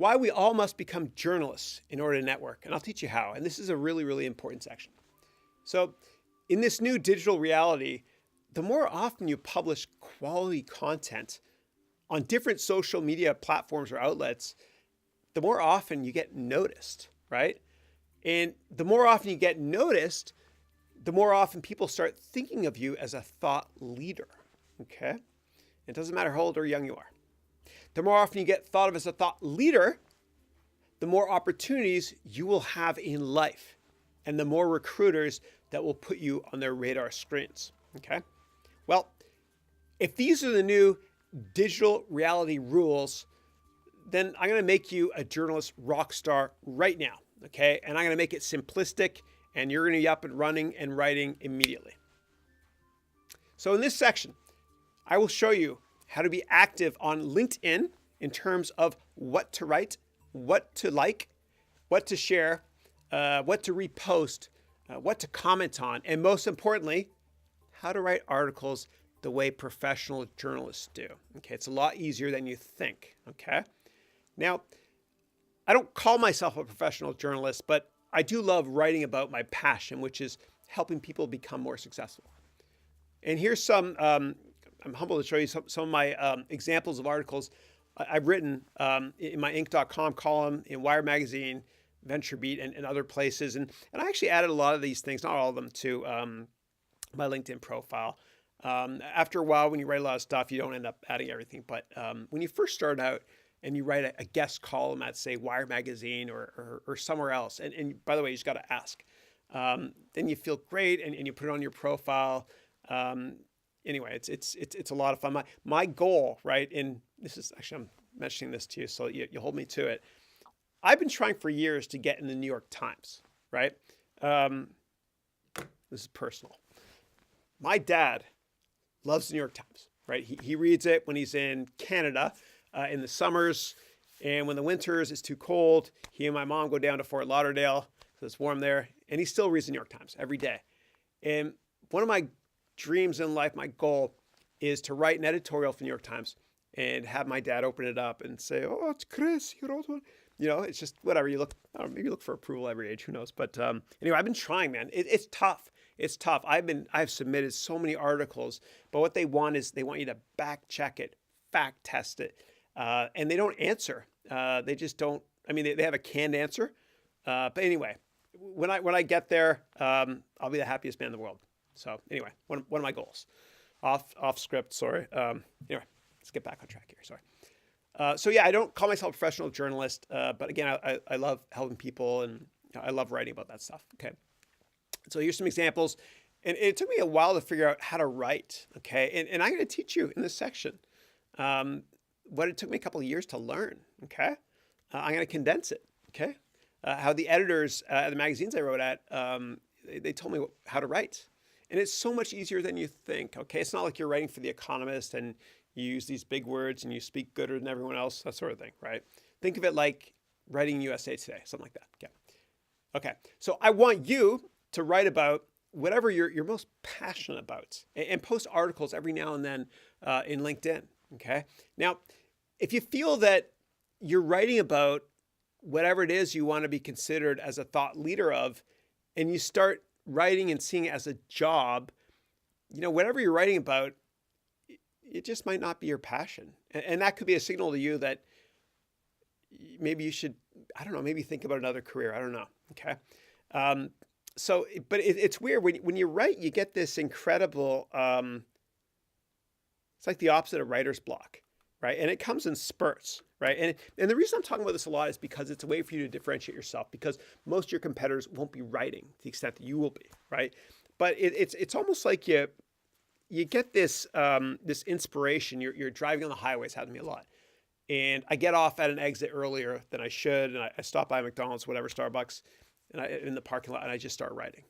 why we all must become journalists in order to network. And I'll teach you how. And this is a really, really important section. So in this new digital reality, the more often you publish quality content on different social media platforms or outlets, the more often you get noticed, right? And the more often you get noticed, the more often people start thinking of you as a thought leader, okay? It doesn't matter how old or young you are. The more often you get thought of as a thought leader, the more opportunities you will have in life and the more recruiters that will put you on their radar screens, okay? Well, if these are the new digital reality rules, then I'm going to make you a journalist rock star right now, okay? And I'm going to make it simplistic, and you're going to be up and running and writing immediately. So in this section, I will show you how to be active on LinkedIn in terms of what to write, what to like, what to share, what to repost, what to comment on, and most importantly, how to write articles the way professional journalists do. Okay, it's a lot easier than you think, okay? Now, I don't call myself a professional journalist, but I do love writing about my passion, which is helping people become more successful. And here's some, I'm humbled to show you some of my examples of articles I've written in my Inc.com column, in Wire Magazine, VentureBeat, and other places. And I actually added a lot of these things, not all of them, to my LinkedIn profile. After a while, when you write a lot of stuff, you don't end up adding everything. But when you first start out and you write a guest column at, say, Wire Magazine or somewhere else, and by the way, you just got to ask, then you feel great and you put it on your profile. Anyway, it's a lot of fun. My goal, right, and this is actually, I'm mentioning this to you, so you hold me to it. I've been trying for years to get in the New York Times, right? This is personal. My dad loves the New York Times, right? He reads it when he's in Canada in the summers, and when the winters it's too cold, he and my mom go down to Fort Lauderdale because it's warm there, and he still reads the New York Times every day. And one of my dreams in life, my goal, is to write an editorial for the New York Times and have my dad open it up and say, "Oh, it's Chris, you wrote one." You know, it's just whatever you look. I don't know, maybe you look for approval every age. Who knows? But anyway, I've been trying, man. It's tough. It's tough. I've submitted so many articles, but what they want is they want you to back check it, fact test it, and they don't answer. They just don't. I mean, they have a canned answer. But anyway, when I get there, I'll be the happiest man in the world. So anyway, one of my goals, off script. Sorry. Anyway, let's get back on track here. Sorry. So yeah, I don't call myself a professional journalist, but again, I love helping people and I love writing about that stuff. Okay. So here's some examples, and it took me a while to figure out how to write. Okay. And I'm going to teach you in this section, what it took me a couple of years to learn. Okay. I'm going to condense it. Okay. How the editors at the magazines I wrote at, they told me how to write. And it's so much easier than you think, okay? It's not like you're writing for The Economist and you use these big words and you speak gooder than everyone else, that sort of thing, right? Think of it like writing USA Today, something like that, okay? Okay, so I want you to write about whatever you're most passionate about and post articles every now and then in LinkedIn, okay? Now, if you feel that you're writing about whatever it is you want to be considered as a thought leader of, and you start writing and seeing it as a job, you know, whatever you're writing about, it just might not be your passion. And that could be a signal to you that maybe you should, I don't know, maybe think about another career. I don't know. Okay. But it's weird when you write, you get this incredible, it's like the opposite of writer's block, right? And it comes in spurts, right? And the reason I'm talking about this a lot is because it's a way for you to differentiate yourself, because most of your competitors won't be writing to the extent that you will be, right? But it's almost like you get this this inspiration. You're driving on the highway. It's happened to me a lot. And I get off at an exit earlier than I should, and I stop by McDonald's, whatever, Starbucks, and in the parking lot, and I just start writing.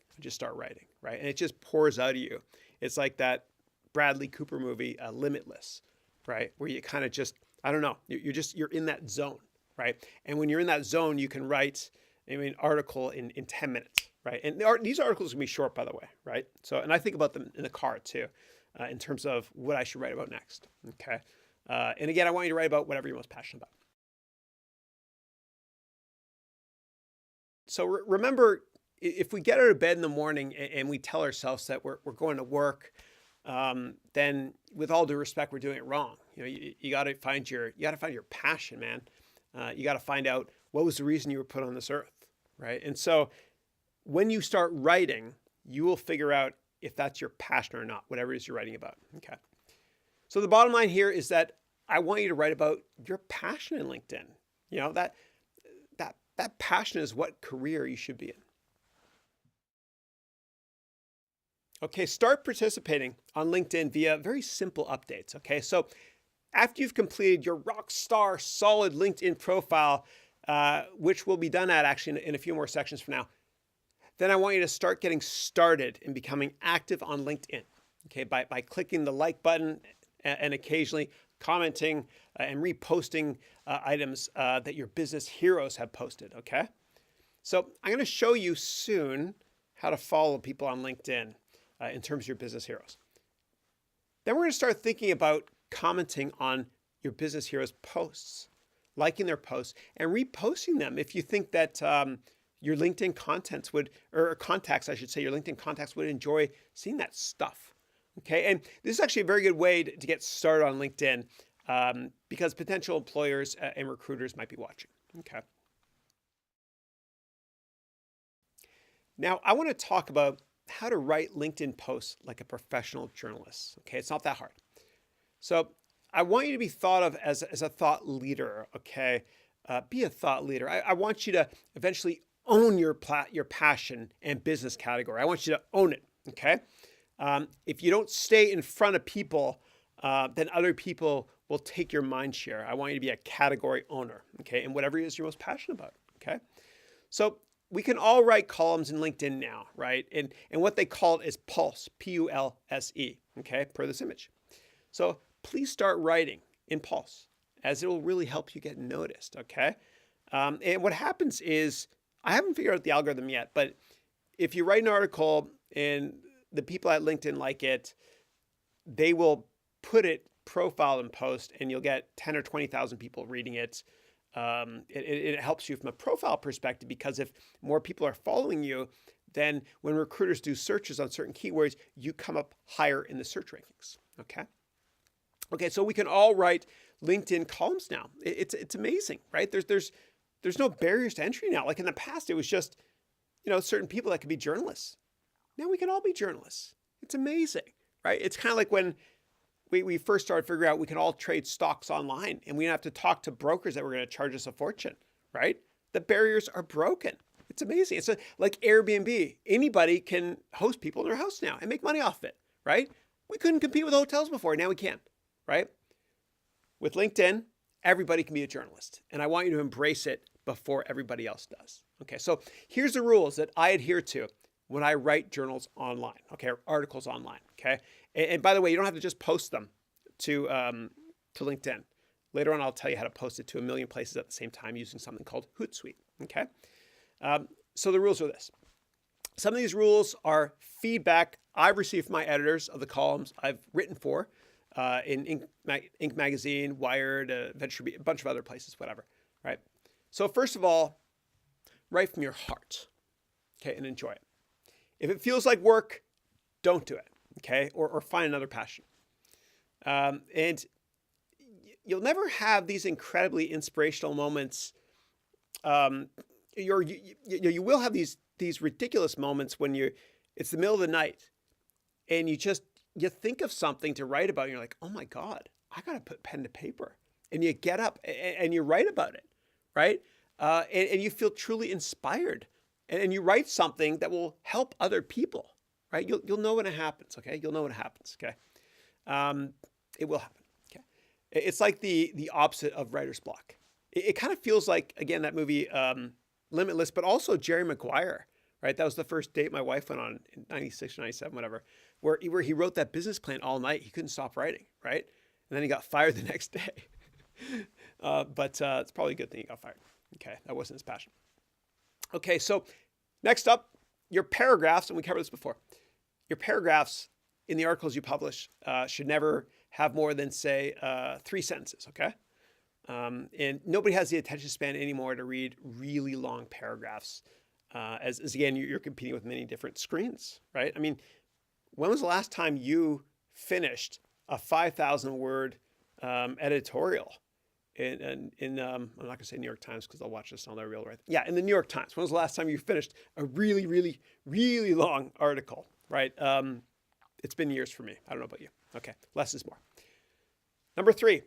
Right? And it just pours out of you. It's like that Bradley Cooper movie, Limitless, right? Where you kind of just, I don't know, you're in that zone, right? And when you're in that zone, you can write, article in 10 minutes, right? And these articles can be short, by the way, right? So, and I think about them in the car too, in terms of what I should write about next, okay? And again, I want you to write about whatever you're most passionate about. So remember, if we get out of bed in the morning and we tell ourselves that we're going to work, then with all due respect, we're doing it wrong. You got to find your passion, man. You got to find out what was the reason you were put on this earth, right? And so when you start writing, you will figure out if that's your passion or not, whatever it is you're writing about. Okay. So the bottom line here is that I want you to write about your passion in LinkedIn. That passion is what career you should be in. Okay, start participating on LinkedIn via very simple updates. Okay, so after you've completed your rock star solid LinkedIn profile, which will be done at actually in a few more sections from now, then I want you to start getting started in becoming active on LinkedIn. Okay, by clicking the like button and occasionally commenting and reposting items that your business heroes have posted. Okay, so I'm going to show you soon how to follow people on LinkedIn in terms of your business heroes. Then we're going to start thinking about commenting on your business heroes' posts, liking their posts, and reposting them if you think that your LinkedIn contacts would enjoy seeing that stuff. Okay, and this is actually a very good way to get started on LinkedIn because potential employers and recruiters might be watching. Okay. Now, I want to talk about how to write LinkedIn posts like a professional journalist. Okay, it's not that hard. So I want you to be thought of as a thought leader. Okay, be a thought leader. I want you to eventually own your passion and business category. I want you to own it. Okay. If you don't stay in front of people, then other people will take your mind share. I want you to be a category owner, okay, and whatever it is you're most passionate about, okay? So we can all write columns in LinkedIn now, right? And what they call it is Pulse, P-U-L-S-E, okay, per this image. So please start writing in Pulse, as it will really help you get noticed, okay? And what happens is, I haven't figured out the algorithm yet, but if you write an article and the people at LinkedIn like it, they will put it profile and post, and you'll get 10 or 20,000 people reading it. It helps you from a profile perspective because if more people are following you, then when recruiters do searches on certain keywords, you come up higher in the search rankings. Okay. Okay. So we can all write LinkedIn columns now. It's amazing, right? There's no barriers to entry now. Like in the past, it was just, certain people that could be journalists. Now we can all be journalists. It's amazing, right? It's kind of like when we first started figuring out we can all trade stocks online and we don't have to talk to brokers that were going to charge us a fortune, right? The barriers are broken. It's amazing. It's like Airbnb. Anybody can host people in their house now and make money off of it, right? We couldn't compete with hotels before. Now we can, right? With LinkedIn, everybody can be a journalist. And I want you to embrace it before everybody else does. Okay, so here's the rules that I adhere to when I write journals online, okay, or articles online, okay? And by the way, you don't have to just post them to LinkedIn. Later on, I'll tell you how to post it to a million places at the same time using something called Hootsuite, okay? So the rules are this. Some of these rules are feedback I've received from my editors of the columns I've written for in Inc. Magazine, Wired, Venture Beat, a bunch of other places, whatever, right? So first of all, write from your heart, okay, and enjoy it. If it feels like work, don't do it, okay? Or find another passion. And you'll never have these incredibly inspirational moments. You will have these ridiculous moments when it's the middle of the night and you think of something to write about and you're like, oh my God, I got to put pen to paper. And you get up and you write about it, right? And you feel truly inspired. And you write something that will help other people, right? You'll know when it happens, okay? You'll know when it happens, okay? It will happen, okay? It's like the opposite of writer's block. It kind of feels like, again, that movie Limitless, but also Jerry Maguire, right? That was the first date my wife went on in 96 or 97, whatever, where he wrote that business plan all night. He couldn't stop writing, right? And then he got fired the next day. But it's probably a good thing he got fired. Okay, that wasn't his passion. Okay, so next up, your paragraphs, and we covered this before. Your paragraphs in the articles you publish should never have more than, say, 3 sentences, okay? And nobody has the attention span anymore to read really long paragraphs. as again, you're competing with many different screens, right? I mean, when was the last time you finished a 5,000 word editorial in I'm not gonna say New York Times because I'll watch this on their reel, right? Yeah, in the New York Times. When was the last time you finished a really, really, really long article, right? It's been years for me. I don't know about you. Okay, less is more. Number 3,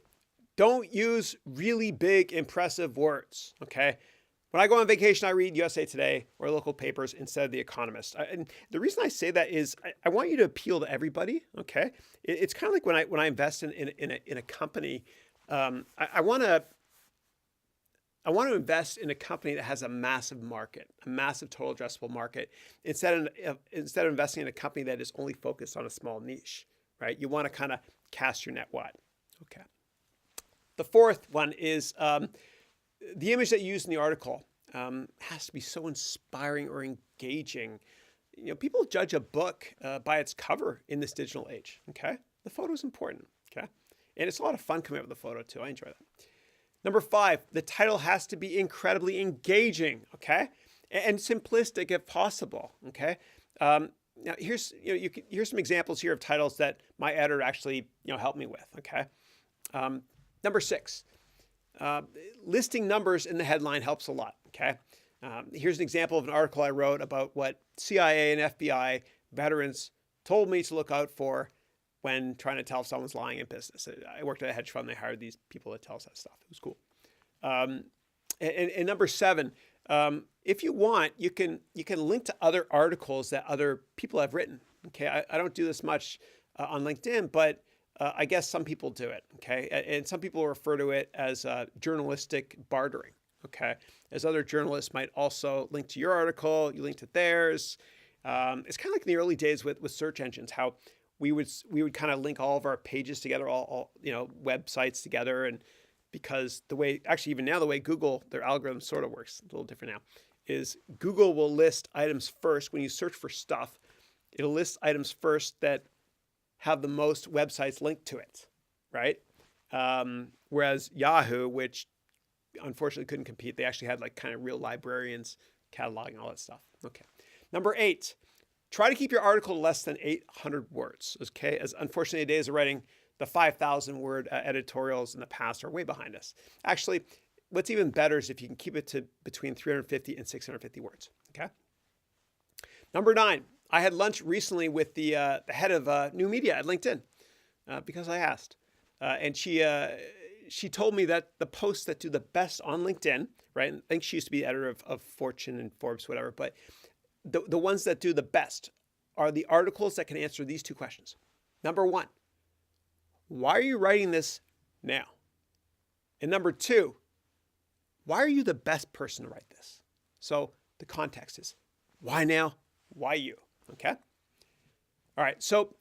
don't use really big, impressive words, okay? When I go on vacation, I read USA Today or local papers instead of The Economist. And the reason I say that is I want you to appeal to everybody, okay? It's kind of like when I invest in a company, I want to invest in a company that has a massive market, a massive total addressable market, instead of investing in a company that is only focused on a small niche, right? You want to kind of cast your net wide. Okay. The fourth one is the image that you use in the article has to be so inspiring or engaging. You know, people judge a book by its cover in this digital age. Okay, the photo is important. Okay, and it's a lot of fun coming up with the photo too. I enjoy that. Number 5, the title has to be incredibly engaging. Okay, and simplistic if possible. Okay. Now here's here's some examples here of titles that my editor actually helped me with. Okay. Number 6. Listing numbers in the headline helps a lot, okay? Here's an example of an article I wrote about what CIA and FBI veterans told me to look out for when trying to tell if someone's lying in business. I worked at a hedge fund. They hired these people to tell us that stuff. It was cool. And number 7, if you want, you can link to other articles that other people have written, okay? I don't do this much on LinkedIn, but I guess some people do it, okay? And some people refer to it as journalistic bartering, okay? As other journalists might also link to your article, you link to theirs. It's kind of like in the early days with search engines, how we would kind of link all of our pages together, all websites together, and because the way, actually even now the way Google, their algorithm sort of works, a little different now, is Google will list items first. When you search for stuff, it'll list items first that have the most websites linked to it, right? Whereas Yahoo, which unfortunately couldn't compete, they actually had like kind of real librarians cataloging all that stuff. Okay. Number 8, try to keep your article less than 800 words, okay? As unfortunately the days of writing the 5,000 word editorials in the past are way behind us. Actually, what's even better is if you can keep it to between 350 and 650 words, okay? Number 9, I had lunch recently with the head of new media at LinkedIn because I asked. And she told me that the posts that do the best on LinkedIn, right? And I think she used to be the editor of Fortune and Forbes, whatever. But the ones that do the best are the articles that can answer these 2 questions. Number 1, why are you writing this now? And number 2, why are you the best person to write this? So the context is why now? Why you? Okay. All right. So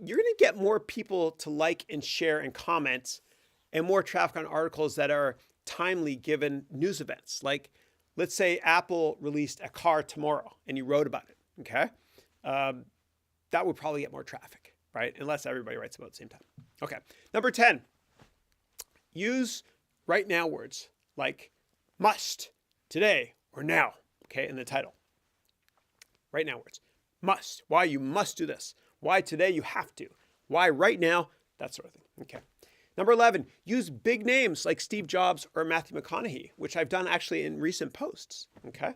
you're going to get more people to like and share and comment and more traffic on articles that are timely given news events. Like, let's say Apple released a car tomorrow and you wrote about it. Okay. That would probably get more traffic, right? Unless everybody writes about it at the same time. Okay. Number 10, use right now words like must, today, or now, okay, in the title. Right now words. Must. Why you must do this. Why today you have to. Why right now, that sort of thing. Okay. Number 11, use big names like Steve Jobs or Matthew McConaughey, which I've done actually in recent posts. Okay.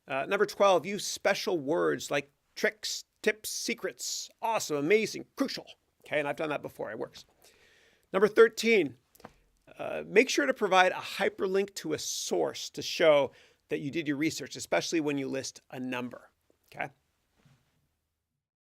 Number 12, use special words like tricks, tips, secrets, awesome, amazing, crucial. Okay. And I've done that before. It works. Number 13, make sure to provide a hyperlink to a source to show that you did your research, especially when you list a number. Okay.